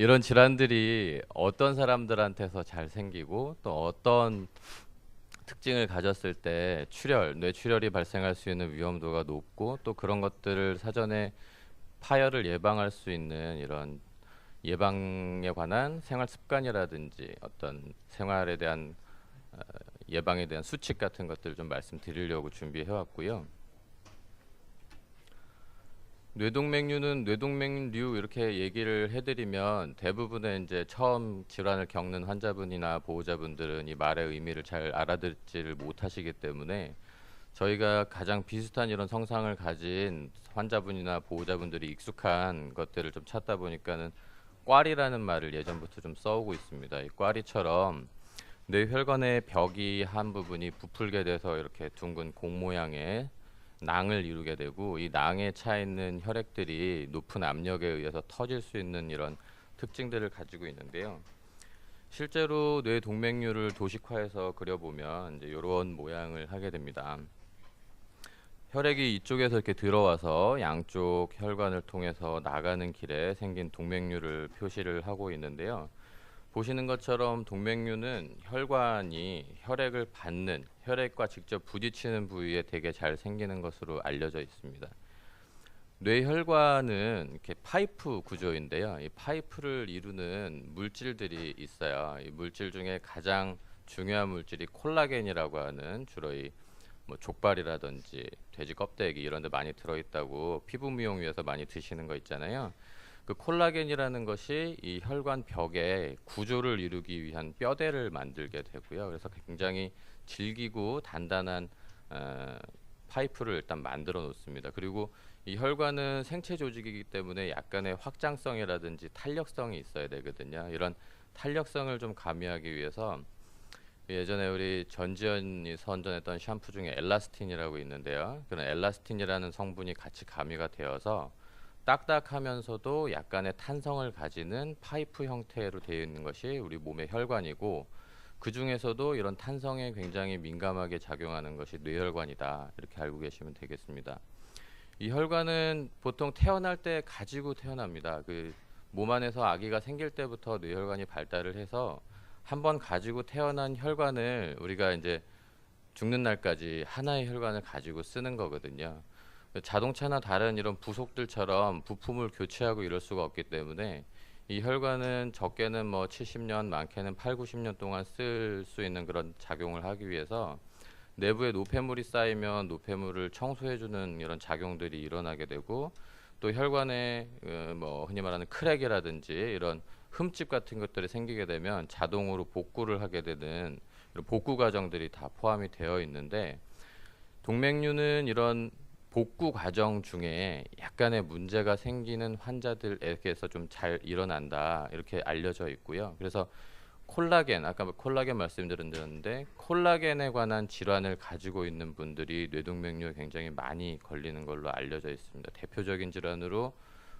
이런 질환들이 어떤 사람들한테서 잘 생기고 또 어떤 특징을 가졌을 때 뇌출혈이 발생할 수 있는 위험도가 높고 또 그런 것들을 사전에 파열을 예방할 수 있는 이런 예방에 관한 생활 습관이라든지 어떤 생활에 대한 예방에 대한 수칙 같은 것들을 좀 말씀드리려고 준비해 왔고요. 뇌동맥류는 뇌동맥류 이렇게 얘기를 해드리면 대부분의 이제 처음 질환을 겪는 환자분이나 보호자분들은 이 말의 의미를 잘 알아듣지를 못하시기 때문에 저희가 가장 비슷한 이런 성상을 가진 환자분이나 보호자분들이 익숙한 것들을 좀 찾다 보니까는 꽈리라는 말을 예전부터 좀 써오고 있습니다. 이 꽈리처럼 뇌혈관의 벽이 한 부분이 부풀게 돼서 이렇게 둥근 공 모양의 낭을 이루게 되고 이 낭에 차 있는 혈액들이 높은 압력에 의해서 터질 수 있는 이런 특징들을 가지고 있는데요. 실제로 뇌 동맥류를 도식화해서 그려보면 이제 이런 모양을 하게 됩니다. 혈액이 이쪽에서 이렇게 들어와서 양쪽 혈관을 통해서 나가는 길에 생긴 동맥류를 표시를 하고 있는데요. 보시는 것처럼 동맥류는 혈관이 혈액을 받는, 혈액과 직접 부딪히는 부위에 되게 잘 생기는 것으로 알려져 있습니다. 뇌혈관은 이렇게 파이프 구조인데요. 이 파이프를 이루는 물질들이 있어요. 이 물질 중에 가장 중요한 물질이 콜라겐이라고 하는, 주로 이 뭐 족발이라든지 돼지 껍데기 이런 데 많이 들어있다고 피부 미용 위해서 많이 드시는 거 있잖아요. 그 콜라겐이라는 것이 이 혈관 벽에 구조를 이루기 위한 뼈대를 만들게 되고요. 그래서 굉장히 질기고 단단한 파이프를 일단 만들어 놓습니다. 그리고 이 혈관은 생체 조직이기 때문에 약간의 확장성이라든지 탄력성이 있어야 되거든요. 이런 탄력성을 좀 가미하기 위해서 예전에 우리 전지현이 선전했던 샴푸 중에 엘라스틴이라고 있는데요. 그런 엘라스틴이라는 성분이 같이 가미가 되어서 딱딱하면서도 약간의 탄성을 가지는 파이프 형태로 되어 있는 것이 우리 몸의 혈관이고, 그 중에서도 이런 탄성에 굉장히 민감하게 작용하는 것이 뇌혈관이다, 이렇게 알고 계시면 되겠습니다. 이 혈관은 보통 태어날 때 가지고 태어납니다. 그 몸 안에서 아기가 생길 때부터 뇌혈관이 발달을 해서 한번 가지고 태어난 혈관을 우리가 이제 죽는 날까지 하나의 혈관을 가지고 쓰는 거거든요. 자동차나 다른 이런 부속들처럼 부품을 교체하고 이럴 수가 없기 때문에 이 혈관은 적게는 뭐 70년, 많게는 8, 90년 동안 쓸 수 있는 그런 작용을 하기 위해서 내부에 노폐물이 쌓이면 노폐물을 청소해주는 이런 작용들이 일어나게 되고, 또 혈관에 뭐 흔히 말하는 크랙이라든지 이런 흠집 같은 것들이 생기게 되면 자동으로 복구를 하게 되는 이런 복구 과정들이 다 포함이 되어 있는데, 동맥류는 이런 복구 과정 중에 약간의 문제가 생기는 환자들에게서 좀 잘 일어난다, 이렇게 알려져 있고요. 그래서 콜라겐, 아까 콜라겐 말씀드렸는데 콜라겐에 관한 질환을 가지고 있는 분들이 뇌동맥류에 굉장히 많이 걸리는 걸로 알려져 있습니다. 대표적인 질환으로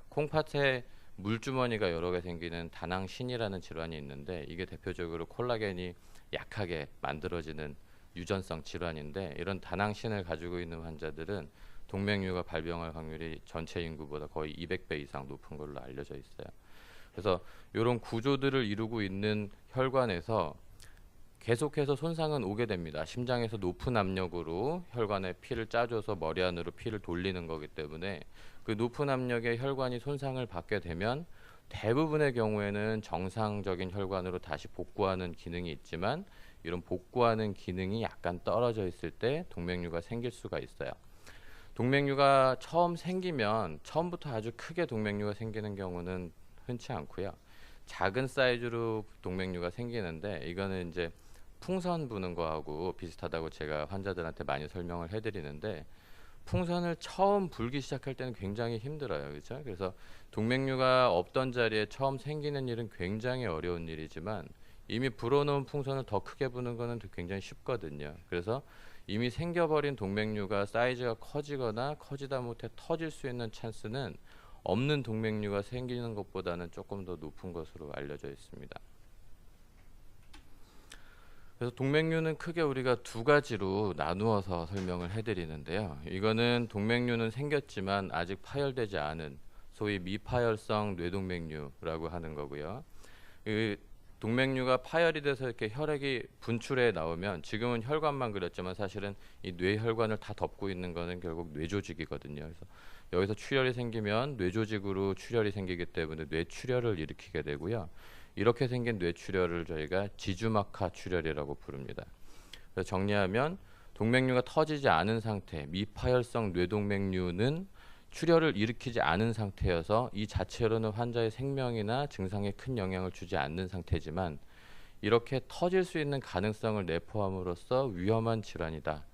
콩팥에 물주머니가 여러 개 생기는 다낭신이라는 질환이 있는데, 이게 대표적으로 콜라겐이 약하게 만들어지는 유전성 질환인데, 이런 다낭신을 가지고 있는 환자들은 동맥류가 발병할 확률이 전체 인구보다 거의 200배 이상 높은 걸로 알려져 있어요. 그래서 이런 구조들을 이루고 있는 혈관에서 계속해서 손상은 오게 됩니다. 심장에서 높은 압력으로 혈관에 피를 짜줘서 머리 안으로 피를 돌리는 거기 때문에 그 높은 압력의 혈관이 손상을 받게 되면 대부분의 경우에는 정상적인 혈관으로 다시 복구하는 기능이 있지만, 이런 복구하는 기능이 약간 떨어져 있을 때 동맥류가 생길 수가 있어요. 동맥류가 처음 생기면 처음부터 아주 크게 동맥류가 생기는 경우는 흔치 않고요. 작은 사이즈로 동맥류가 생기는데, 이거는 이제 풍선 부는 거하고 비슷하다고 제가 환자들한테 많이 설명을 해드리는데, 풍선을 처음 불기 시작할 때는 굉장히 힘들어요. 그렇죠? 그래서 동맥류가 없던 자리에 처음 생기는 일은 굉장히 어려운 일이지만, 이미 불어놓은 풍선을 더 크게 부는 거는 굉장히 쉽거든요. 그래서 이미 생겨버린 동맥류가 사이즈가 커지거나 커지다 못해 터질 수 있는 찬스는 없는 동맥류가 생기는 것보다는 조금 더 높은 것으로 알려져 있습니다. 그래서 동맥류는 크게 우리가 두 가지로 나누어서 설명을 해드리는데요. 이거는 동맥류는 생겼지만 아직 파열되지 않은 소위 미파열성 뇌동맥류라고 하는 거고요. 그 동맥류가 파열이 돼서 이렇게 혈액이 분출해 나오면 지금은 혈관만 그렸지만 사실은 이 뇌혈관을 다 덮고 있는 거는 결국 뇌조직이거든요. 그래서 여기서 출혈이 생기면 뇌조직으로 출혈이 생기기 때문에 뇌출혈을 일으키게 되고요. 이렇게 생긴 뇌출혈을 저희가 지주막하 출혈이라고 부릅니다. 그래서 정리하면 동맥류가 터지지 않은 상태, 미파열성 뇌동맥류는 출혈을 일으키지 않은 상태여서 이 자체로는 환자의 생명이나 증상에 큰 영향을 주지 않는 상태지만 이렇게 터질 수 있는 가능성을 내포함으로써 위험한 질환이다.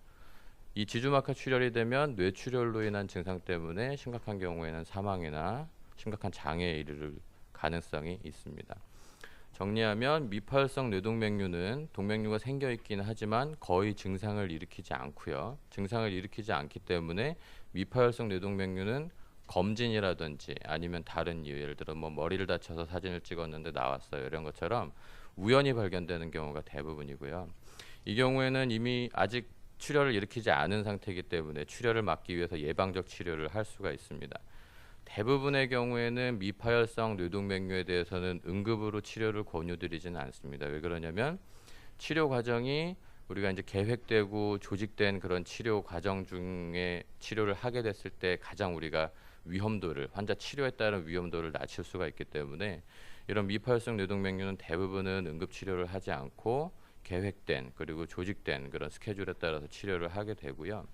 이 지주막하 출혈이 되면 뇌출혈로 인한 증상 때문에 심각한 경우에는 사망이나 심각한 장애에 이르를 가능성이 있습니다. 정리하면 미파열성 뇌동맥류는 동맥류가 생겨 있기는 하지만 거의 증상을 일으키지 않고요. 증상을 일으키지 않기 때문에 미파열성 뇌동맥류는 검진이라든지 아니면 다른 이유, 예를 들어 뭐 머리를 다쳐서 사진을 찍었는데 나왔어요. 이런 것처럼 우연히 발견되는 경우가 대부분이고요. 이 경우에는 이미 아직 출혈을 일으키지 않은 상태이기 때문에 출혈을 막기 위해서 예방적 치료를 할 수가 있습니다. 대부분의 경우에는 미파열성 뇌동맥류에 대해서는 응급으로 치료를 권유드리지는 않습니다. 왜 그러냐면 치료 과정이 우리가 이제 계획되고 조직된 그런 치료 과정 중에 치료를 하게 됐을 때 가장 우리가 위험도를 환자 치료에 따른 위험도를 낮출 수가 있기 때문에 이런 미파열성 뇌동맥류는 대부분은 응급 치료를 하지 않고 계획된 그리고 조직된 그런 스케줄에 따라서 치료를 하게 되고요.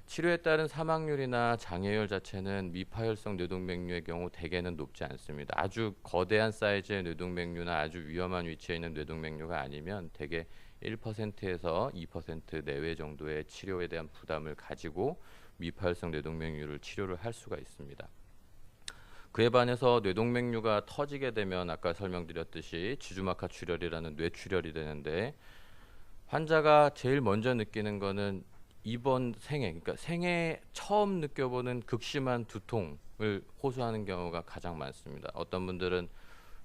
치료에 따른 사망률이나 장애율 자체는 미파열성 뇌동맥류의 경우 대개는 높지 않습니다. 아주 거대한 사이즈의 뇌동맥류나 아주 위험한 위치에 있는 뇌동맥류가 아니면 대개 1%에서 2% 내외 정도의 치료에 대한 부담을 가지고 미파열성 뇌동맥류를 치료를 할 수가 있습니다. 그에 반해서 뇌동맥류가 터지게 되면 아까 설명드렸듯이 지주막하 출혈이라는 뇌출혈이 되는데 환자가 제일 먼저 느끼는 거는 이번 생애, 그러니까 생애 처음 느껴보는 극심한 두통을 호소하는 경우가 가장 많습니다. 어떤 분들은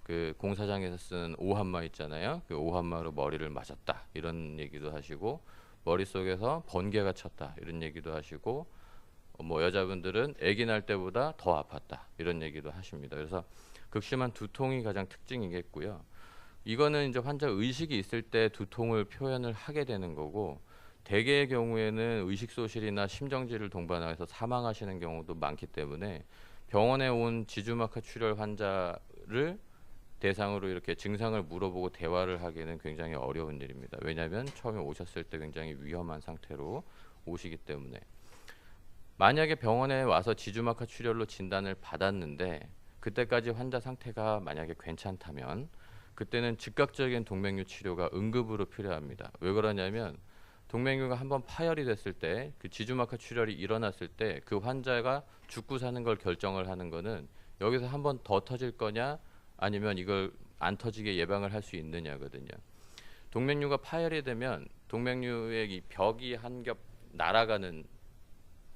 그 공사장에서 쓰는 오한마 있잖아요. 그 오한마로 머리를 맞았다 이런 얘기도 하시고 머릿속에서 번개가 쳤다 이런 얘기도 하시고 뭐 여자분들은 아기 날 때보다 더 아팠다 이런 얘기도 하십니다. 그래서 극심한 두통이 가장 특징이겠고요. 이거는 이제 환자 의식이 있을 때 두통을 표현을 하게 되는 거고 대개의 경우에는 의식소실이나 심정지를 동반해서 사망하시는 경우도 많기 때문에 병원에 온 지주막하 출혈 환자를 대상으로 이렇게 증상을 물어보고 대화를 하기는 굉장히 어려운 일입니다. 왜냐하면 처음에 오셨을 때 굉장히 위험한 상태로 오시기 때문에 만약에 병원에 와서 지주막하 출혈로 진단을 받았는데 그때까지 환자 상태가 만약에 괜찮다면 그때는 즉각적인 동맥류 치료가 응급으로 필요합니다. 왜 그러냐면 동맥류가 한번 파열이 됐을 때 그 지주막하 출혈이 일어났을 때 그 환자가 죽고 사는 걸 결정을 하는 거는 여기서 한번 더 터질 거냐 아니면 이걸 안 터지게 예방을 할 수 있느냐거든요. 동맥류가 파열이 되면 동맥류의 이 벽이 한 겹 날아가는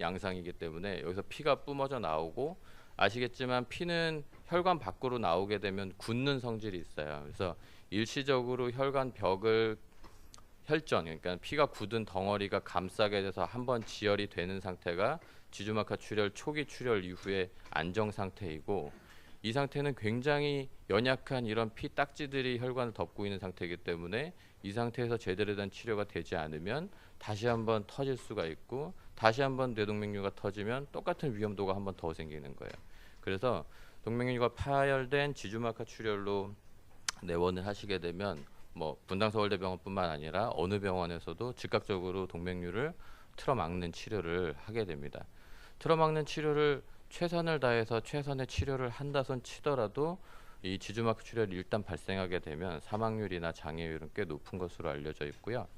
양상이기 때문에 여기서 피가 뿜어져 나오고 아시겠지만 피는 혈관 밖으로 나오게 되면 굳는 성질이 있어요. 그래서 일시적으로 혈관 벽을 혈전, 그러니까 피가 굳은 덩어리가 감싸게 돼서 한번 지혈이 되는 상태가 지주막하 출혈 초기 출혈 이후의 안정 상태이고 이 상태는 굉장히 연약한 이런 피 딱지들이 혈관을 덮고 있는 상태이기 때문에 이 상태에서 제대로 된 치료가 되지 않으면 다시 한번 터질 수가 있고 다시 한번 뇌동맥류가 터지면 똑같은 위험도가 한번 더 생기는 거예요. 그래서 동맥류가 파열된 지주막하 출혈로 내원을 하시게 되면 뭐 분당서울대병원뿐만 아니라 어느 병원에서도 즉각적으로 동맥류를 틀어막는 치료를 하게 됩니다. 틀어막는 치료를 최선을 다해서 최선의 치료를 한다손 치더라도 이 지주막하 출혈이 일단 발생하게 되면 사망률이나 장애율은 꽤 높은 것으로 알려져 있고요.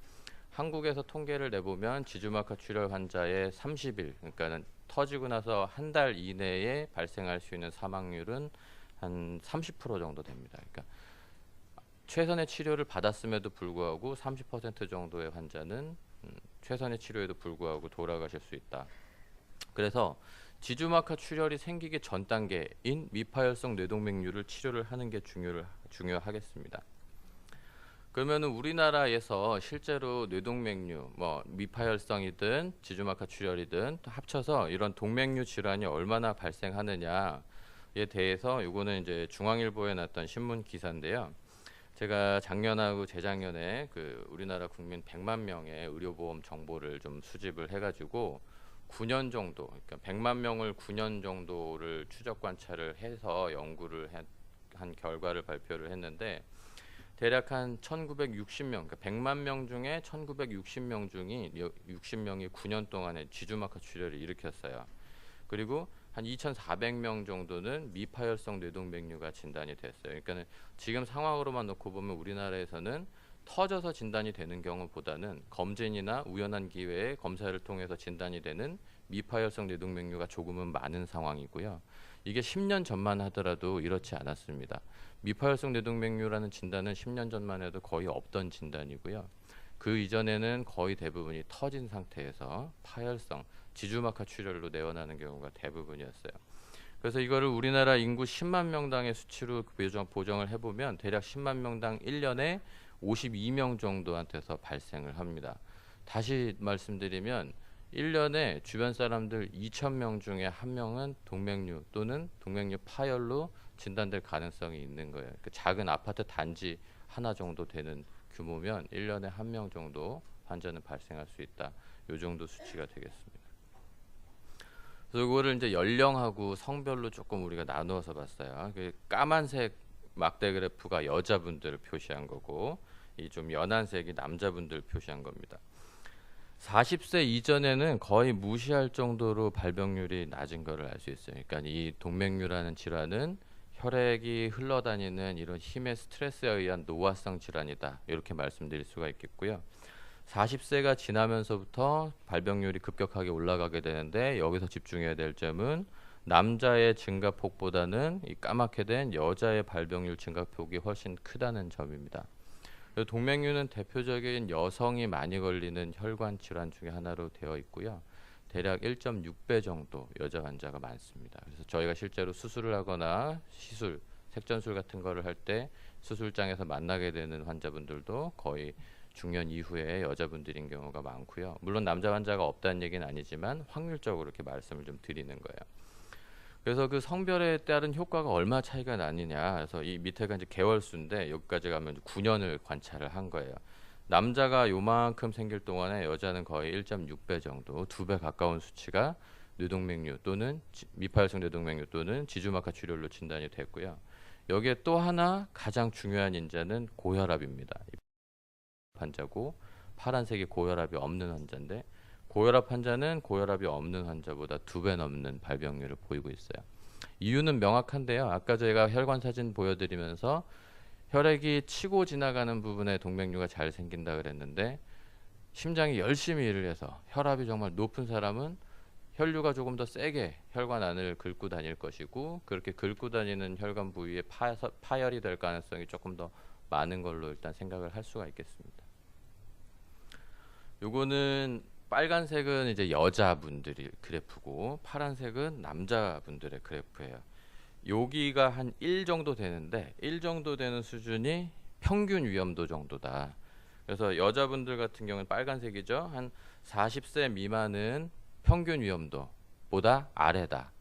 한국에서 통계를 내보면 지주막하 출혈 환자의 30일, 그러니까는 터지고 나서 한 달 이내에 발생할 수 있는 사망률은 한 30% 정도 됩니다. 그러니까 최선의 치료를 받았음에도 불구하고 30% 정도의 환자는 최선의 치료에도 불구하고 돌아가실 수 있다. 그래서 지주막하 출혈이 생기기 전 단계인 미파열성 뇌동맥류를 치료를 하는 게 중요하겠습니다. 그러면은 우리나라에서 실제로 뇌동맥류, 뭐 미파열성이든 지주막하 출혈이든 합쳐서 이런 동맥류 질환이 얼마나 발생하느냐 대해서 요거는 이제 중앙일보에 났던 신문 기사인데요. 제가 작년하고 재작년에 그 우리나라 국민 100만 명의 의료보험 정보를 좀 수집을 해가지고 9년 정도, 그러니까 100만 명을 9년 정도를 추적 관찰을 해서 연구를 한 결과를 발표를 했는데, 대략 한 1960명, 그러니까 100만 명 중에 1960명 중이 60명이 9년 동안에 지주막하 출혈을 일으켰어요. 그리고 한 2,400명 정도는 미파열성 뇌동맥류가 진단이 됐어요. 그러니까 지금 상황으로만 놓고 보면 우리나라에서는 터져서 진단이 되는 경우보다는 검진이나 우연한 기회에 검사를 통해서 진단이 되는 미파열성 뇌동맥류가 조금은 많은 상황이고요. 이게 10년 전만 하더라도 이렇지 않았습니다. 미파열성 뇌동맥류라는 진단은 10년 전만 해도 거의 없던 진단이고요. 그 이전에는 거의 대부분이 터진 상태에서 파열성, 지주막하 출혈로 내원하는 경우가 대부분이었어요. 그래서 이거를 우리나라 인구 10만 명당의 수치로 보정을 해보면 대략 10만 명당 1년에 52명 정도한테서 발생을 합니다. 다시 말씀드리면 1년에 주변 사람들 2,000명 중에 한 명은 동맥류 또는 동맥류 파열로 진단될 가능성이 있는 거예요. 그 작은 아파트 단지 하나 정도 되는 규모면 1년에 한 명 정도 환자는 발생할 수 있다. 요 정도 수치가 되겠습니다. 그래서 이거를 이제 연령하고 성별로 조금 우리가 나누어서 봤어요. 그 까만색 막대 그래프가 여자분들을 표시한 거고, 이 좀 연한색이 남자분들 표시한 겁니다. 40세 이전에는 거의 무시할 정도로 발병률이 낮은 거를 알 수 있어요. 그러니까 이 동맥류라는 질환은 혈액이 흘러다니는 이런 힘의 스트레스에 의한 노화성 질환이다. 이렇게 말씀드릴 수가 있겠고요. 40세가 지나면서부터 발병률이 급격하게 올라가게 되는데, 여기서 집중해야 될 점은 남자의 증가폭보다는 이 까맣게 된 여자의 발병률 증가폭이 훨씬 크다는 점입니다. 동맥류는 대표적인 여성이 많이 걸리는 혈관 질환 중에 하나로 되어 있고요. 대략 1.6배 정도 여자 환자가 많습니다. 그래서 저희가 실제로 수술을 하거나 시술, 색전술 같은 거를 할 때 수술장에서 만나게 되는 환자분들도 거의 중년 이후에 여자분들인 경우가 많고요. 물론 남자 환자가 없다는 얘기는 아니지만 확률적으로 이렇게 말씀을 좀 드리는 거예요. 그래서 그 성별에 따른 효과가 얼마 차이가 나느냐. 그래서 이 밑에가 이제 개월수인데 여기까지 가면 9년을 관찰을 한 거예요. 남자가 요만큼 생길 동안에 여자는 거의 1.6배 정도, 2배 가까운 수치가 뇌동맥류 또는 미파열성 뇌동맥류 또는 지주막하 출혈로 진단이 됐고요. 여기에 또 하나 가장 중요한 인자는 고혈압입니다. 환자고, 파란색이 고혈압이 없는 환자인데, 고혈압 환자는 고혈압이 없는 환자보다 2배 넘는 발병률을 보이고 있어요. 이유는 명확한데요. 아까 저희가 혈관 사진 보여드리면서 혈액이 치고 지나가는 부분에 동맥류가 잘 생긴다 그랬는데, 심장이 열심히 일을 해서 혈압이 정말 높은 사람은 혈류가 조금 더 세게 혈관 안을 긁고 다닐 것이고, 그렇게 긁고 다니는 혈관 부위에 파열이 될 가능성이 조금 더 많은 걸로 일단 생각을 할 수가 있겠습니다. 요거는 빨간색은 이제 여자분들이 그래프고, 파란색은 남자분들의 그래프예요. 여기가 한 1 정도 되는데, 1 정도 되는 수준이 평균 위험도 정도다. 그래서 여자분들 같은 경우는 빨간색이죠. 한 40세 미만은 평균 위험도보다 아래다.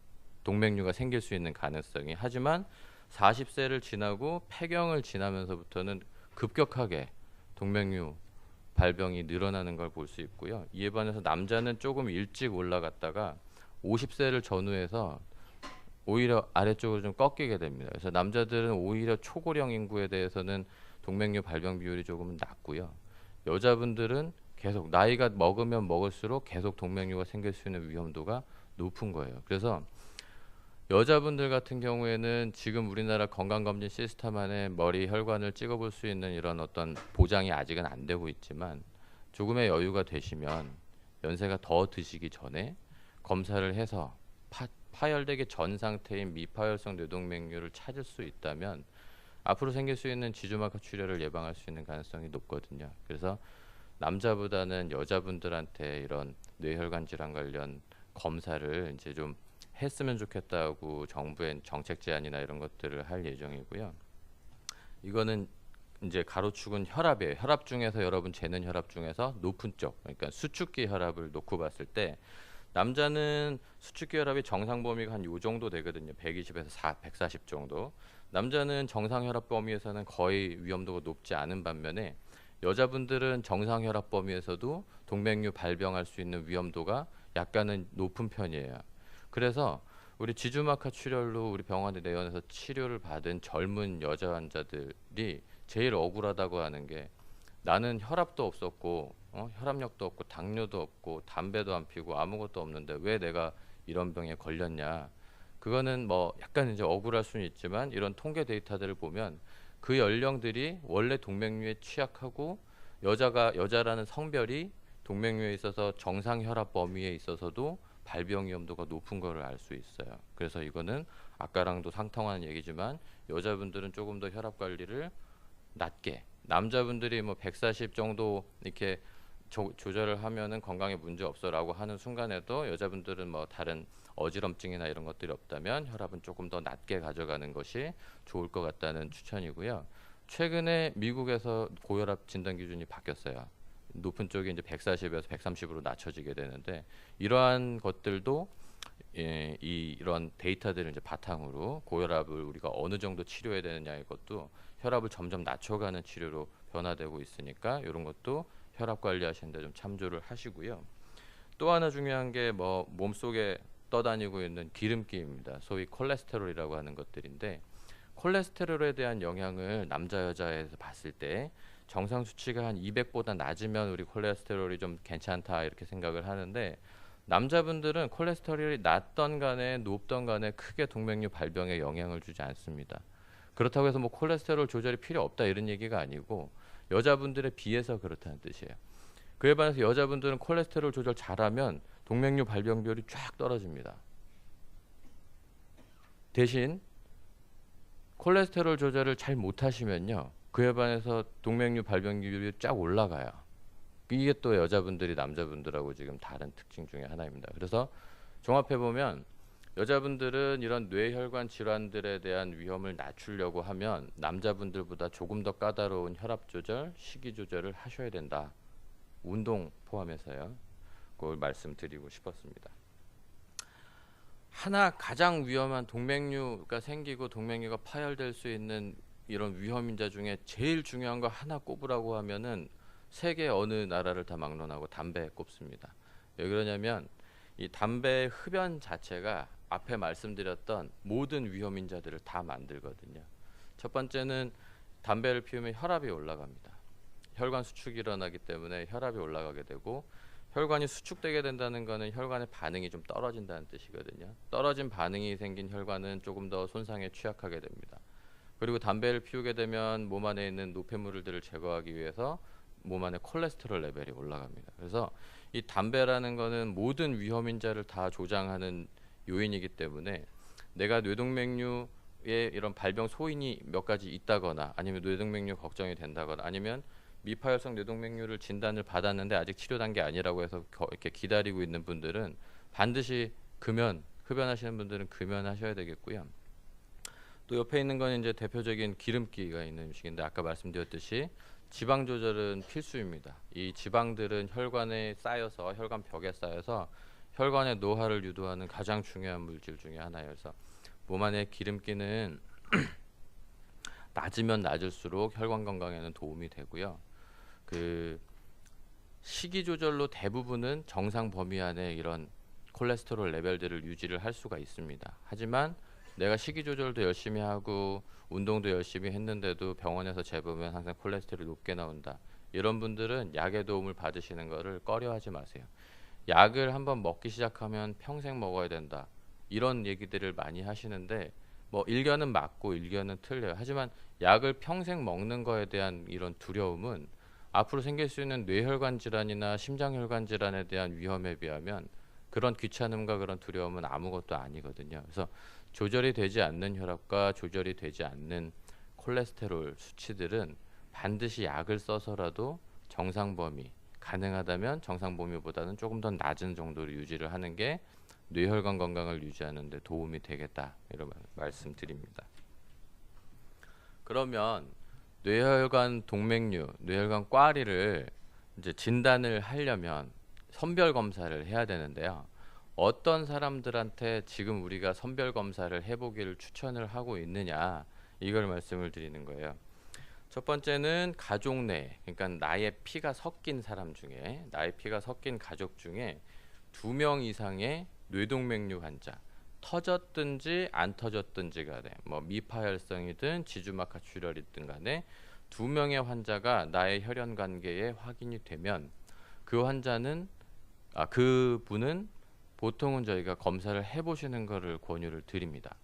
동맥류가 생길 수 있는 가능성이. 하지만 40세를 지나고 폐경을 지나면서부터는 급격하게 동맥류 발병이 늘어나는 걸 볼 수 있고요. 이에 반해서 남자는 조금 일찍 올라갔다가 50세를 전후해서 오히려 아래쪽으로 좀 꺾이게 됩니다. 그래서 남자들은 오히려 초고령 인구에 대해서는 동맥류 발병 비율이 조금 낮고요. 여자분들은 계속 나이가 먹으면 먹을수록 계속 동맥류가 생길 수 있는 위험도가 높은 거예요. 그래서 여자분들 같은 경우에는 지금 우리나라 건강검진 시스템 안에 머리 혈관을 찍어볼 수 있는 이런 어떤 보장이 아직은 안 되고 있지만, 조금의 여유가 되시면 연세가 더 드시기 전에 검사를 해서 파열되기 전 상태인 미파열성 뇌동맥류를 찾을 수 있다면 앞으로 생길 수 있는 지주막하 출혈을 예방할 수 있는 가능성이 높거든요. 그래서 남자보다는 여자분들한테 이런 뇌혈관 질환 관련 검사를 이제 좀 했으면 좋겠다고 정부의 정책 제안이나 이런 것들을 할 예정이고요. 이거는 이제 가로축은 혈압이에요. 혈압 중에서 여러분 재는 혈압 중에서 높은 쪽, 그러니까 수축기 혈압을 놓고 봤을 때 남자는 수축기 혈압이 정상 범위가 한 요 정도 되거든요. 120에서 140 정도. 남자는 정상 혈압 범위에서는 거의 위험도가 높지 않은 반면에 여자분들은 정상 혈압 범위에서도 동맥류 발병할 수 있는 위험도가 약간은 높은 편이에요. 그래서 우리 지주마카 출혈로 우리 병원에 내원해서 치료를 받은 젊은 여자 환자들이 제일 억울하다고 하는 게 나는 혈압도 없었고 혈압약도 없고 당뇨도 없고 담배도 안 피고 아무것도 없는데 왜 내가 이런 병에 걸렸냐. 그거는 뭐 약간 이제 억울할 수는 있지만 이런 통계 데이터들을 보면 그 연령들이 원래 동맥류에 취약하고 여자라는 성별이 동맥류에 있어서 정상 혈압 범위에 있어서도 발병 위험도가 높은 거를 알 수 있어요. 그래서 이거는 아까랑도 상통하는 얘기지만 여자분들은 조금 더 혈압 관리를 낮게, 남자분들이 뭐 140 정도 이렇게 조절을 하면은 건강에 문제 없어라고 하는 순간에도 여자분들은 뭐 다른 어지럼증이나 이런 것들이 없다면 혈압은 조금 더 낮게 가져가는 것이 좋을 것 같다는 추천이고요. 최근에 미국에서 고혈압 진단 기준이 바뀌었어요. 높은 쪽이 이제 140에서 130으로 낮춰지게 되는데 이러한 것들도 이런 데이터들을 이제 바탕으로 고혈압을 우리가 어느 정도 치료해야 되느냐의 것도 혈압을 점점 낮춰가는 치료로 변화되고 있으니까 이런 것도 혈압 관리하시는데 좀 참조를 하시고요. 또 하나 중요한 게 뭐 몸속에 떠다니고 있는 기름기입니다. 소위 콜레스테롤이라고 하는 것들인데 콜레스테롤에 대한 영향을 남자 여자에서 봤을 때 정상 수치가 한 200보다 낮으면 우리 콜레스테롤이 좀 괜찮다 이렇게 생각을 하는데 남자분들은 콜레스테롤이 낮던 간에 높던 간에 크게 동맥류 발병에 영향을 주지 않습니다. 그렇다고 해서 뭐 콜레스테롤 조절이 필요 없다 이런 얘기가 아니고 여자분들에 비해서 그렇다는 뜻이에요. 그에 반해서 여자분들은 콜레스테롤 조절 잘하면 동맥류 발병 비율이 쫙 떨어집니다. 대신 콜레스테롤 조절을 잘 못하시면요. 그에 반해서 동맥류 발병 비율이 쫙 올라가요. 이게 또 여자분들이 남자분들하고 지금 다른 특징 중에 하나입니다. 그래서 종합해 보면 여자분들은 이런 뇌혈관 질환들에 대한 위험을 낮추려고 하면 남자분들보다 조금 더 까다로운 혈압 조절, 식이 조절을 하셔야 된다. 운동 포함해서요. 그걸 말씀드리고 싶었습니다. 하나 가장 위험한 동맥류가 생기고 동맥류가 파열될 수 있는 이런 위험인자 중에 제일 중요한 거 하나 꼽으라고 하면은 세계 어느 나라를 다 막론하고 담배에 꼽습니다. 왜 그러냐면 이 담배의 흡연 자체가 앞에 말씀드렸던 모든 위험인자들을 다 만들거든요. 첫 번째는 담배를 피우면 혈압이 올라갑니다. 혈관 수축이 일어나기 때문에 혈압이 올라가게 되고 혈관이 수축되게 된다는 것은 혈관의 반응이 좀 떨어진다는 뜻이거든요. 떨어진 반응이 생긴 혈관은 조금 더 손상에 취약하게 됩니다. 그리고 담배를 피우게 되면 몸 안에 있는 노폐물들을 제거하기 위해서 몸 안에 콜레스테롤 레벨이 올라갑니다. 그래서 이 담배라는 거는 모든 위험인자를 다 조장하는 요인이기 때문에 내가 뇌동맥류에 이런 발병 소인이 몇 가지 있다거나 아니면 뇌동맥류 걱정이 된다거나 아니면 미파열성 뇌동맥류를 진단을 받았는데 아직 치료 단계 아니라고 해서 이렇게 기다리고 있는 분들은 반드시 흡연하시는 분들은 금연하셔야 되겠고요. 또 옆에 있는 건 이제 대표적인 기름기가 있는 음식인데 아까 말씀드렸듯이 지방 조절은 필수입니다. 이 지방들은 혈관에 쌓여서 혈관 벽에 쌓여서 혈관의 노화를 유도하는 가장 중요한 물질 중에 하나예요. 그래서 몸 안에 기름기는 낮으면 낮을수록 혈관 건강에는 도움이 되고요. 그 식이 조절로 대부분은 정상 범위 안에 이런 콜레스테롤 레벨들을 유지를 할 수가 있습니다. 하지만 내가 식이 조절도 열심히 하고 운동도 열심히 했는데도 병원에서 재보면 항상 콜레스테롤이 높게 나온다. 이런 분들은 약의 도움을 받으시는 것을 꺼려하지 마세요. 약을 한번 먹기 시작하면 평생 먹어야 된다. 이런 얘기들을 많이 하시는데 뭐 일견은 맞고 일견은 틀려요. 하지만 약을 평생 먹는 거에 대한 이런 두려움은 앞으로 생길 수 있는 뇌혈관 질환이나 심장혈관 질환에 대한 위험에 비하면 그런 귀찮음과 그런 두려움은 아무것도 아니거든요. 그래서 조절이 되지 않는 혈압과 조절이 되지 않는 콜레스테롤 수치들은 반드시 약을 써서라도 정상 범위, 가능하다면 정상 범위보다는 조금 더 낮은 정도로 유지를 하는 게 뇌혈관 건강을 유지하는 데 도움이 되겠다. 이런 말씀드립니다. 그러면 뇌혈관 동맥류, 뇌혈관 꽈리를 이제 진단을 하려면 선별 검사를 해야 되는데요. 어떤 사람들한테 지금 우리가 선별 검사를 해보기를 추천을 하고 있느냐, 이걸 말씀을 드리는 거예요. 첫 번째는 가족 내, 그러니까 나의 피가 섞인 사람 중에, 나의 피가 섞인 가족 중에 2명 이상의 뇌동맥류 환자, 터졌든지 안 터졌든지 간에, 뭐 미파혈성이든 지주막하 출혈이든 간에 2명의 환자가 나의 혈연 관계에 확인이 되면 그 환자는, 그분은 보통은 저희가 검사를 해보시는 것을 권유를 드립니다.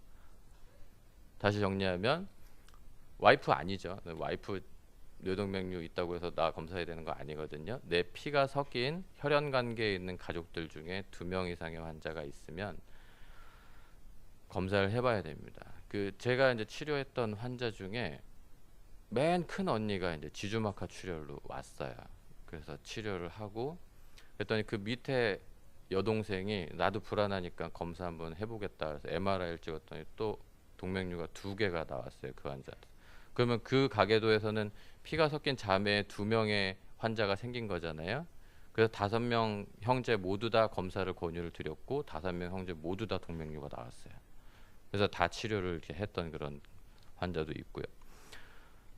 다시 정리하면 와이프 아니죠. 와이프 뇌동맥류 있다고 해서 나 검사해야 되는 거 아니거든요. 내 피가 섞인 혈연 관계에 있는 가족들 중에 2명 이상의 환자가 있으면 검사를 해봐야 됩니다. 제가 이제 치료했던 환자 중에 맨 큰 언니가 이제 지주막하 출혈로 왔어요. 그래서 치료를 하고 그랬더니 그 밑에 여동생이 나도 불안하니까 검사 한번 해보겠다 그래서 MRI를 찍었더니 또 동맥류가 2개가 나왔어요. 그 환자. 그러면 그 가계도에서는 피가 섞인 자매 2명의 환자가 생긴 거잖아요. 그래서 5명 형제 모두 다 검사를 권유를 드렸고 5명 형제 모두 다 동맥류가 나왔어요. 그래서 다 치료를 이렇게 했던 그런 환자도 있고요.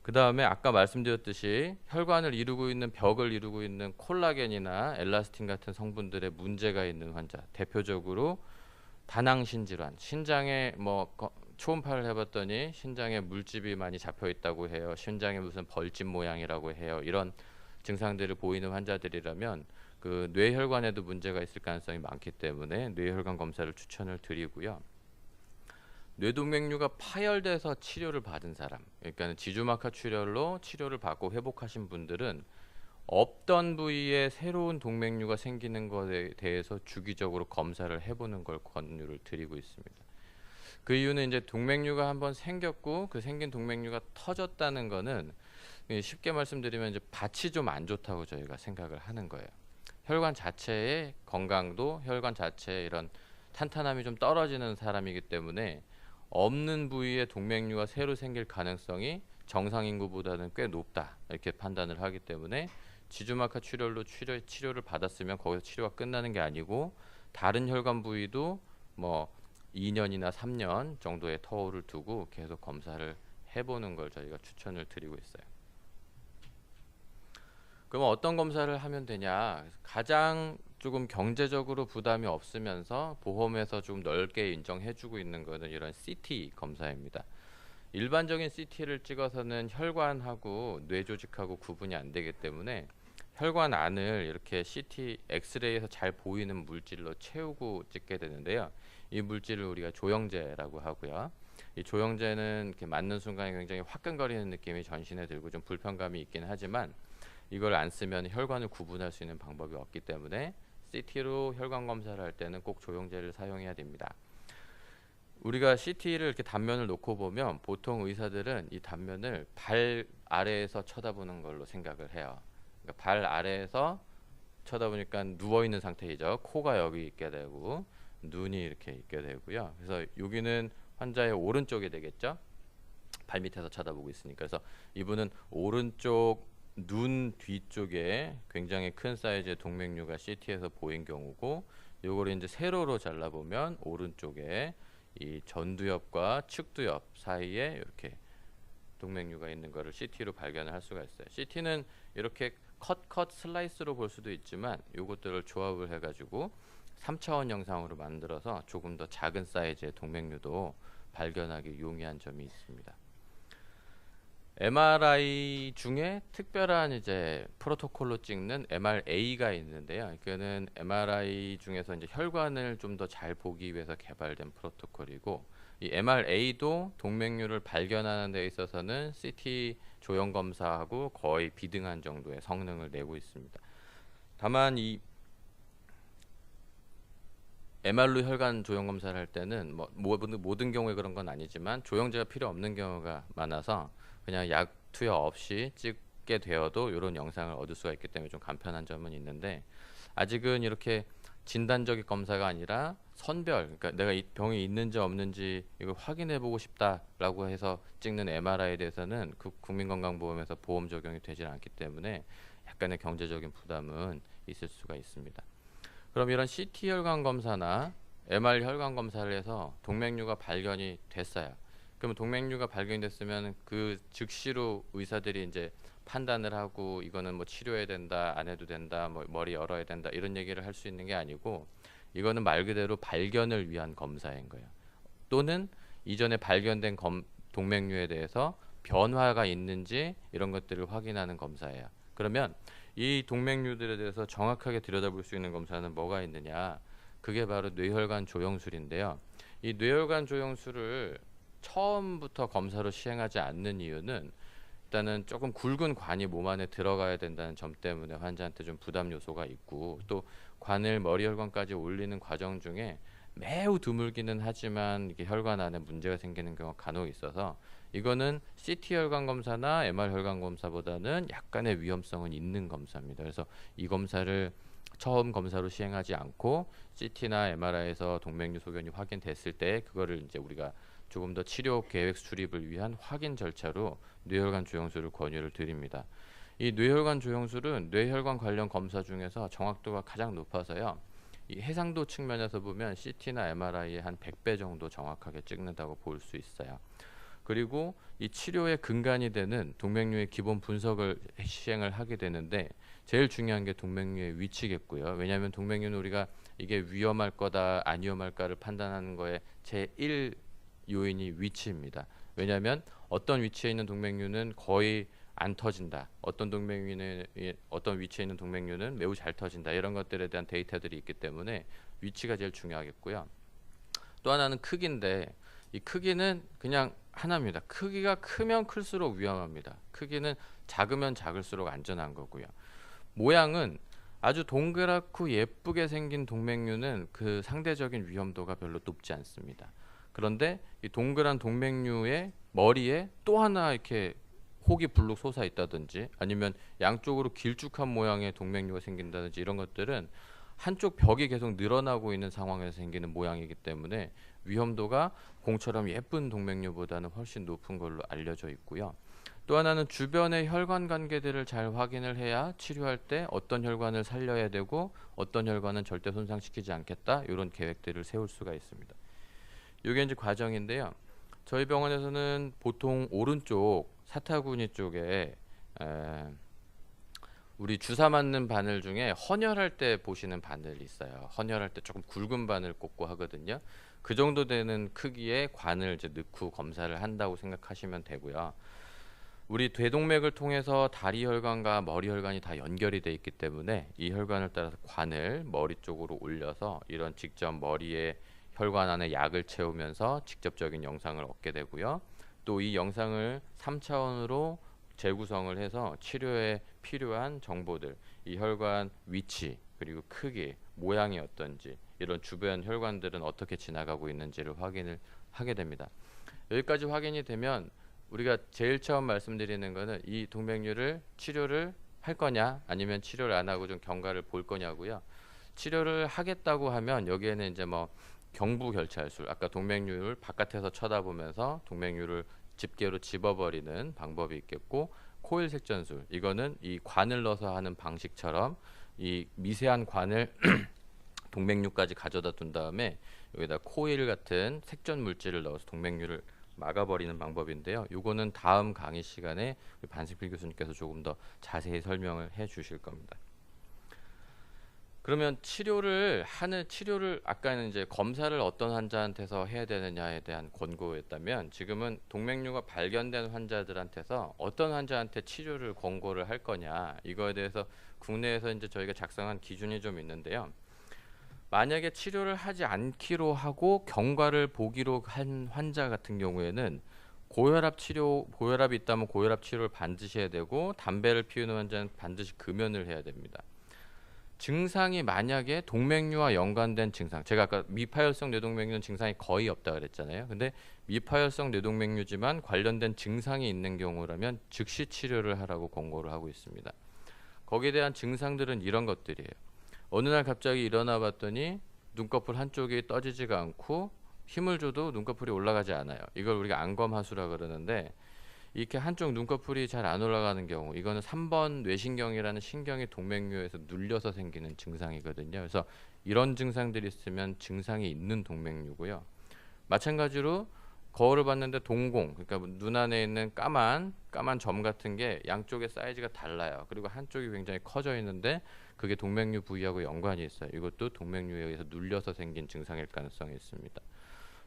그 다음에 아까 말씀드렸듯이 혈관을 이루고 있는 벽을 이루고 있는 콜라겐이나 엘라스틴 같은 성분들의 문제가 있는 환자, 대표적으로 다낭신 질환, 신장에 뭐 초음파를 해봤더니 신장에 물집이 많이 잡혀 있다고 해요. 신장에 무슨 벌집 모양이라고 해요. 이런 증상들을 보이는 환자들이라면 그 뇌혈관에도 문제가 있을 가능성이 많기 때문에 뇌혈관 검사를 추천을 드리고요. 뇌동맥류가 파열돼서 치료를 받은 사람, 그러니까 지주막하 출혈로 치료를 받고 회복하신 분들은 없던 부위에 새로운 동맥류가 생기는 것에 대해서 주기적으로 검사를 해보는 걸 권유를 드리고 있습니다. 그 이유는 이제 동맥류가 한번 생겼고 그 생긴 동맥류가 터졌다는 거는 쉽게 말씀드리면 이제 밭이 좀 안 좋다고 저희가 생각을 하는 거예요. 혈관 자체의 건강도, 혈관 자체의 이런 탄탄함이 좀 떨어지는 사람이기 때문에 없는 부위에 동맥류가 새로 생길 가능성이 정상 인구보다는 꽤 높다 이렇게 판단을 하기 때문에 지주막하 출혈로 치료를 받았으면 거기서 치료가 끝나는 게 아니고 다른 혈관 부위도 뭐 2년이나 3년 정도의 터울을 두고 계속 검사를 해보는 걸 저희가 추천을 드리고 있어요. 그럼 어떤 검사를 하면 되냐? 가장 조금 경제적으로 부담이 없으면서 보험에서 좀 넓게 인정해주고 있는 것은 이런 CT 검사입니다. 일반적인 CT를 찍어서는 혈관하고 뇌조직하고 구분이 안 되기 때문에 혈관 안을 이렇게 CT, 엑스레이에서 잘 보이는 물질로 채우고 찍게 되는데요. 이 물질을 우리가 조영제라고 하고요. 이 조영제는 이렇게 맞는 순간에 굉장히 화끈거리는 느낌이 전신에 들고 좀 불편감이 있긴 하지만 이걸 안 쓰면 혈관을 구분할 수 있는 방법이 없기 때문에 CT로 혈관 검사를 할 때는 꼭 조영제를 사용해야 됩니다. 우리가 CT를 이렇게 단면을 놓고 보면 보통 의사들은 이 단면을 발 아래에서 쳐다보는 걸로 생각을 해요. 그러니까 발 아래에서 쳐다보니까 누워있는 상태이죠. 코가 여기 있게 되고 눈이 이렇게 있게 되고요. 그래서 여기는 환자의 오른쪽이 되겠죠. 발 밑에서 쳐다보고 있으니까. 그래서 이분은 오른쪽 눈 뒤쪽에 굉장히 큰 사이즈의 동맥류가 CT에서 보인 경우고, 요거를 이제 세로로 잘라보면 오른쪽에 이 전두엽과 측두엽 사이에 이렇게 동맥류가 있는 것을 CT로 발견을 할 수가 있어요. CT는 이렇게 컷 슬라이스로 볼 수도 있지만 요것들을 조합을 해가지고 3차원 영상으로 만들어서 조금 더 작은 사이즈의 동맥류도 발견하기 용이한 점이 있습니다. MRI 중에 특별한 이제 프로토콜로 찍는 MRA가 있는데요. 이거는 MRI 중에서 이제 혈관을 좀 더 잘 보기 위해서 개발된 프로토콜이고, 이 MRA도 동맥류를 발견하는 데 있어서는 CT 조형 검사하고 거의 비등한 정도의 성능을 내고 있습니다. 다만 이 MR로 혈관 조형 검사를 할 때는 뭐 모든 경우에 그런 건 아니지만 조영제가 필요 없는 경우가 많아서 그냥 약 투여 없이 찍게 되어도 이런 영상을 얻을 수가 있기 때문에 좀 간편한 점은 있는데, 아직은 이렇게 진단적인 검사가 아니라 선별, 그러니까 내가 이 병이 있는지 없는지 이걸 확인해 보고 싶다라고 해서 찍는 MRI에 대해서는 그 국민건강보험에서 보험 적용이 되질 않기 때문에 약간의 경제적인 부담은 있을 수가 있습니다. 그럼 이런 CT 혈관 검사나 MR 혈관 검사를 해서 동맥류가 발견이 됐어요. 그러면 동맥류가 발견됐으면 그 즉시로 의사들이 이제 판단을 하고 이거는 뭐 치료해야 된다, 안 해도 된다, 뭐 머리 열어야 된다 이런 얘기를 할 수 있는 게 아니고 이거는 말 그대로 발견을 위한 검사인 거예요. 또는 이전에 발견된 동맥류에 대해서 변화가 있는지 이런 것들을 확인하는 검사예요. 그러면 이 동맥류들에 대해서 정확하게 들여다볼 수 있는 검사는 뭐가 있느냐? 그게 바로 뇌혈관 조영술인데요. 이 뇌혈관 조영술을 처음부터 검사로 시행하지 않는 이유는 일단은 조금 굵은 관이 몸 안에 들어가야 된다는 점 때문에 환자한테 좀 부담 요소가 있고, 또 관을 머리혈관까지 올리는 과정 중에 매우 드물기는 하지만 이게 혈관 안에 문제가 생기는 경우가 간혹 있어서 이거는 CT 혈관 검사나 MR 혈관 검사보다는 약간의 위험성은 있는 검사입니다. 그래서 이 검사를 처음 검사로 시행하지 않고 CT나 MRI에서 동맥류 소견이 확인됐을 때 그거를 이제 우리가 조금 더 치료 계획 수립을 위한 확인 절차로 뇌혈관 조영술을 권유를 드립니다. 이 뇌혈관 조영술은 뇌혈관 관련 검사 중에서 정확도가 가장 높아서요. 이 해상도 측면에서 보면 CT나 MRI의 한 100배 정도 정확하게 찍는다고 볼 수 있어요. 그리고 이 치료의 근간이 되는 동맥류의 기본 분석을 시행을 하게 되는데 제일 중요한 게 동맥류의 위치겠고요. 왜냐하면 동맥류는 우리가 이게 위험할 거다 안 위험할까를 판단하는 거에 제1 요인이 위치입니다. 왜냐하면 어떤 위치에 있는 동맥류는 거의 안 터진다. 어떤 위치에 있는 동맥류는 매우 잘 터진다. 이런 것들에 대한 데이터들이 있기 때문에 위치가 제일 중요하겠고요. 또 하나는 크기인데 이 크기는 그냥 하나입니다. 크기가 크면 클수록 위험합니다. 크기는 작으면 작을수록 안전한 거고요. 모양은 아주 동그랗고 예쁘게 생긴 동맥류는 그 상대적인 위험도가 별로 높지 않습니다. 그런데 이 동그란 동맥류의 머리에 또 하나 이렇게 혹이 불룩 솟아 있다든지 아니면 양쪽으로 길쭉한 모양의 동맥류가 생긴다든지 이런 것들은 한쪽 벽이 계속 늘어나고 있는 상황에서 생기는 모양이기 때문에 위험도가 공처럼 예쁜 동맥류보다는 훨씬 높은 걸로 알려져 있고요. 또 하나는 주변의 혈관 관계들을 잘 확인을 해야 치료할 때 어떤 혈관을 살려야 되고 어떤 혈관은 절대 손상시키지 않겠다 이런 계획들을 세울 수가 있습니다. 이게 이제 과정인데요. 저희 병원에서는 보통 오른쪽 사타구니 쪽에 우리 주사 맞는 바늘 중에 헌혈할 때 보시는 바늘이 있어요. 헌혈할 때 조금 굵은 바늘 꽂고 하거든요. 그 정도 되는 크기의 관을 이제 넣고 검사를 한다고 생각하시면 되고요. 우리 대동맥을 통해서 다리 혈관과 머리 혈관이 다 연결이 돼 있기 때문에 이 혈관을 따라서 관을 머리 쪽으로 올려서 이런 직접 머리에 혈관 안에 약을 채우면서 직접적인 영상을 얻게 되고요. 또 이 영상을 3차원으로 재구성을 해서 치료에 필요한 정보들, 이 혈관 위치, 그리고 크기, 모양이 어떤지, 이런 주변 혈관들은 어떻게 지나가고 있는지를 확인을 하게 됩니다. 여기까지 확인이 되면 우리가 제일 처음 말씀드리는 거는 이 동맥류를 치료를 할 거냐 아니면 치료를 안 하고 좀 경과를 볼 거냐고요. 치료를 하겠다고 하면 여기에는 이제 뭐 경부 결찰술, 아까 동맥류를 바깥에서 쳐다보면서 동맥류를 집게로 집어버리는 방법이 있겠고, 코일 색전술, 이거는 이 관을 넣어서 하는 방식처럼 이 미세한 관을 동맥류까지 가져다 둔 다음에 여기다 코일 같은 색전 물질을 넣어서 동맥류를 막아버리는 방법인데요. 이거는 다음 강의 시간에 반식필 교수님께서 조금 더 자세히 설명을 해 주실 겁니다. 그러면 치료를 아까는 이제 검사를 어떤 환자한테서 해야 되느냐에 대한 권고였다면, 지금은 동맥류가 발견된 환자들한테서 어떤 환자한테 치료를 권고를 할 거냐, 이거에 대해서 국내에서 이제 저희가 작성한 기준이 좀 있는데요. 만약에 치료를 하지 않기로 하고 경과를 보기로 한 환자 같은 경우에는 고혈압이 있다면 고혈압 치료를 반드시 해야 되고, 담배를 피우는 환자는 반드시 금연을 해야 됩니다. 증상이 만약에 동맥류와 연관된 증상, 제가 아까 미파열성 뇌동맥류는 증상이 거의 없다 그랬잖아요. 근데 미파열성 뇌동맥류지만 관련된 증상이 있는 경우라면 즉시 치료를 하라고 권고를 하고 있습니다. 거기에 대한 증상들은 이런 것들이에요. 어느 날 갑자기 일어나 봤더니 눈꺼풀 한쪽이 떠지지가 않고 힘을 줘도 눈꺼풀이 올라가지 않아요. 이걸 우리가 안검하수라 그러는데, 이렇게 한쪽 눈꺼풀이 잘 안 올라가는 경우, 이거는 3번 뇌신경이라는 신경이 동맥류에서 눌려서 생기는 증상이거든요. 그래서 이런 증상들이 있으면 증상이 있는 동맥류고요. 마찬가지로 거울을 봤는데 동공, 그러니까 눈 안에 있는 까만 점 같은 게 양쪽의 사이즈가 달라요. 그리고 한쪽이 굉장히 커져 있는데 그게 동맥류 부위하고 연관이 있어요. 이것도 동맥류에 의해서 눌려서 생긴 증상일 가능성이 있습니다.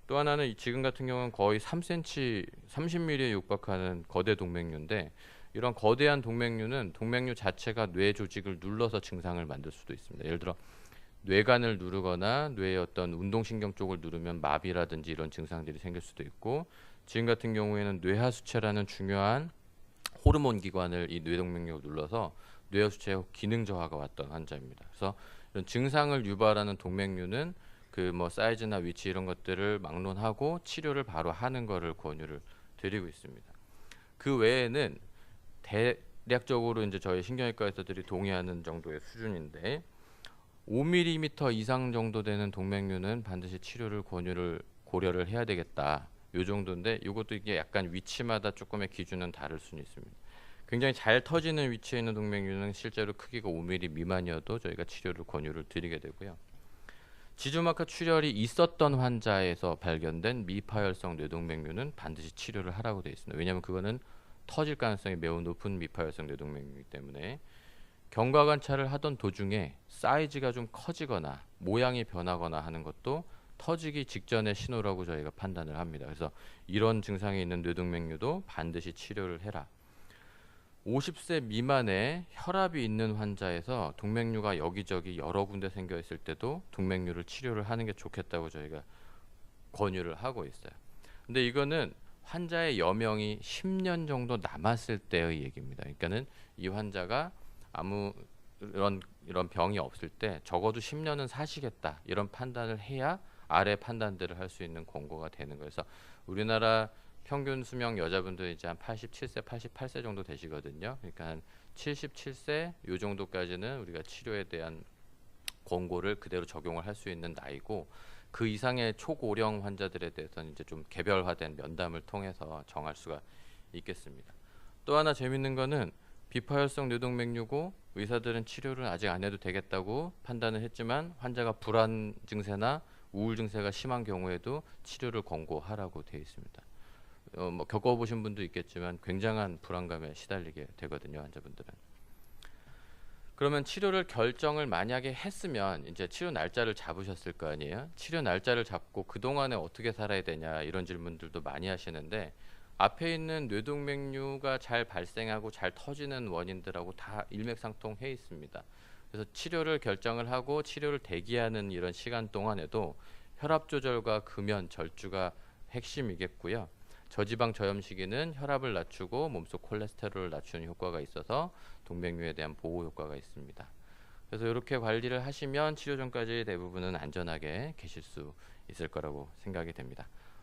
또 하나는 지금 같은 경우는 거의 3cm, 30mm에 육박하는 거대 동맥류인데, 이런 거대한 동맥류는 동맥류 자체가 뇌 조직을 눌러서 증상을 만들 수도 있습니다. 예를 들어 뇌관을 누르거나 뇌의 어떤 운동신경 쪽을 누르면 마비라든지 이런 증상들이 생길 수도 있고, 지금 같은 경우에는 뇌하수체라는 중요한 호르몬 기관을 이 뇌동맥류가 눌러서 뇌하수체의 기능 저하가 왔던 환자입니다. 그래서 이런 증상을 유발하는 동맥류는 그 뭐 사이즈나 위치 이런 것들을 막론하고 치료를 바로 하는 거를 권유를 드리고 있습니다. 그 외에는 대략적으로 이제 저희 신경외과 의사들이 동의하는 정도의 수준인데, 5mm 이상 정도 되는 동맥류는 반드시 치료를 고려를 해야 되겠다. 요 정도인데, 이것도 이게 약간 위치마다 조금의 기준은 다를 수는 있습니다. 굉장히 잘 터지는 위치에 있는 동맥류는 실제로 크기가 5mm 미만이어도 저희가 치료를 권유를 드리게 되고요. 지주막하 출혈이 있었던 환자에서 발견된 미파열성 뇌동맥류는 반드시 치료를 하라고 되어 있습니다. 왜냐하면 그거는 터질 가능성이 매우 높은 미파열성 뇌동맥류이기 때문에, 경과 관찰을 하던 도중에 사이즈가 좀 커지거나 모양이 변하거나 하는 것도 터지기 직전의 신호라고 저희가 판단을 합니다. 그래서 이런 증상이 있는 뇌동맥류도 반드시 치료를 해라. 50세 미만의 혈압이 있는 환자에서 동맥류가 여기저기 여러 군데 생겨 있을 때도 동맥류를 치료를 하는 게 좋겠다고 저희가 권유를 하고 있어요. 근데 이거는 환자의 여명이 10년 정도 남았을 때의 얘기입니다. 그러니까는 이 환자가 아무 이런 병이 없을 때 적어도 10년은 사시겠다, 이런 판단을 해야 아래 판단들을 할 수 있는 권고가 되는 거예요. 그래서 우리나라 평균 수명 여자분들 이제 한 87세, 88세 정도 되시거든요. 그러니까 한 77세 요 정도까지는 우리가 치료에 대한 권고를 그대로 적용을 할 수 있는 나이고, 그 이상의 초고령 환자들에 대해서는 이제 좀 개별화된 면담을 통해서 정할 수가 있겠습니다. 또 하나 재밌는 거는 비파열성 뇌동맥류고 의사들은 치료를 아직 안 해도 되겠다고 판단을 했지만 환자가 불안 증세나 우울 증세가 심한 경우에도 치료를 권고하라고 되어 있습니다. 뭐 겪어보신 분도 있겠지만 굉장한 불안감에 시달리게 되거든요, 환자분들은. 그러면 치료를 결정을 만약에 했으면 이제 치료 날짜를 잡으셨을 거 아니에요. 치료 날짜를 잡고 그동안에 어떻게 살아야 되냐, 이런 질문들도 많이 하시는데, 앞에 있는 뇌동맥류가 잘 발생하고 잘 터지는 원인들하고 다 일맥상통해 있습니다. 그래서 치료를 결정을 하고 치료를 대기하는 이런 시간 동안에도 혈압 조절과 금연, 절주가 핵심이겠고요. 저지방 저염식이는 혈압을 낮추고 몸속 콜레스테롤을 낮추는 효과가 있어서 동맥류에 대한 보호 효과가 있습니다. 그래서 이렇게 관리를 하시면 치료 전까지 대부분은 안전하게 계실 수 있을 거라고 생각이 됩니다.